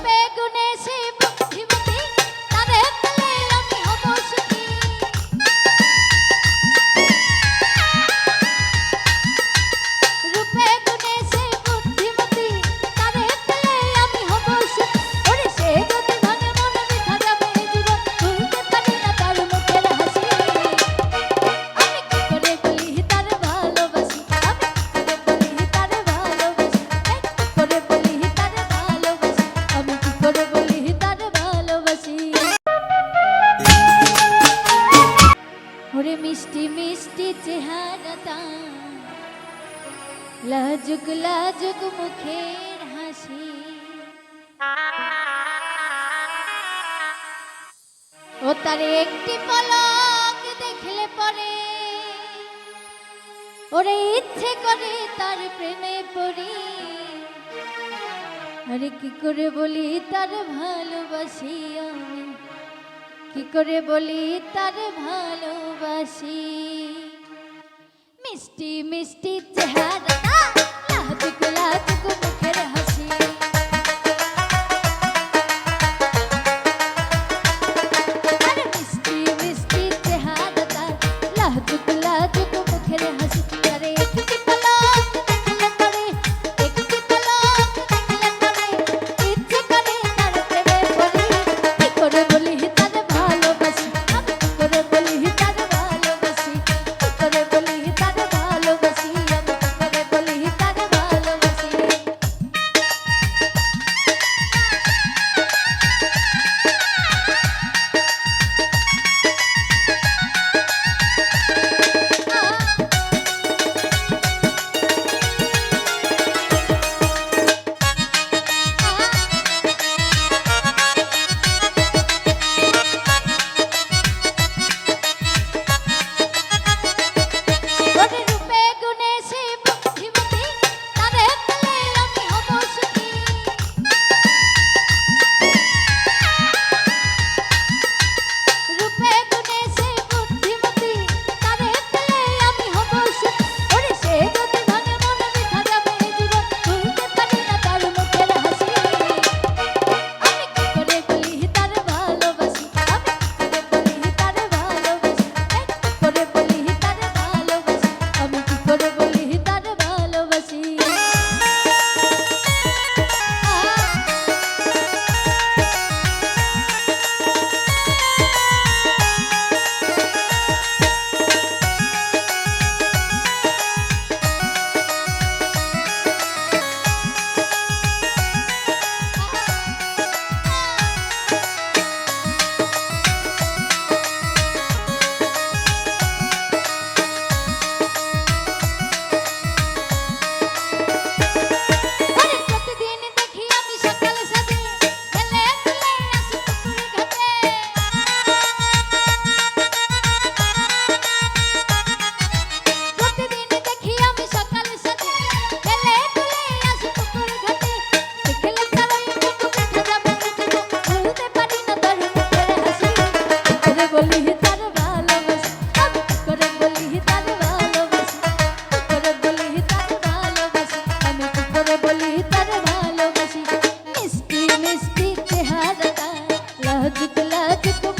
রূপে গুণে সে বুদ্ধিমতী তারে পেলে আমি হব সুখী রূপে গুণে সে বুদ্ধিমতী তারে পেলে আমি হব সুখী ওরে সে যদি ধনে মন বৃথা যাবে জীবন ভুলতে পারি না তার মুখের হাসি আমি কি করে বলি তার ভালোবাসি আমি কি করে বলি তার ভালোবাসি কি করে বলি তার ভালোবাসি আমি কি করে বলি তার ভালোবাসি ওরে মিষ্টি মিষ্টি চেহারাটা লাজুক লাজুক মুখের হাসি ও তার একটি পলক দেখলে পরে ওরে ইচ্ছে করে তার প্রেমে পড়ি আরে কি করে বলি তার ভালোবাসি আমি কি করে বলি তার ভালোবাসি মিষ্টি মিষ্টি চেহারা লাজুক লাজুক মুখের হাসি আরে মিষ্টি মিষ্টি চেহারা লাজুক লাজুক মুখের হাসি আরে একটি পলক দেখলে পরে একটি পলক দেখলে পরে ইচ্ছে করে তার প্রেমে পড়ি কি করে বলি তার ভালোবাসি আমি কি করে বলি তার ভালোবাসি কি করে বলি তার ভালোবাসি আমি কি করে বলি তার ভালোবাসি ওরে রূপে গুণে সে বুদ্ধিমতী তারে পেলে আমি হব সুখী রূপে গুণে সে বুদ্ধিমতী তারে পেলে আমি হব সুখী ওরে সে যদি ধনে মন বৃথা যাবে জীবন ভুলতে পারি না তার মুখের হাসি আমি কি করে বলি তার ভালোবাসি আমি কি করে বলি তার ভালোবাসি কি করে বলি তার ভালোবাসি আমি কি করে বলি তার ভালোবাসি আরে প্রতিদিন দেখি আমি সকাল সাজে হেলে দুলে আসি পুকুর ঘাটে প্রতিদিন দেখি আমি সকাল সাজে হেলে দুলে আসি পুকুর ঘাটে দেখলে তার ওই মুখ উঠে যাবে জীবন ভুলতে পারি না তার মুখের হাসি কি করে বলি তার ভালোবাসি আমি কি করে বলি তার ভালোবাসি কি করে বলি তার ভালোবাসি আমি কি করে বলি তার ভালোবাসি মিষ্টি মিষ্টি চেহারাটা লাজুক লাজুক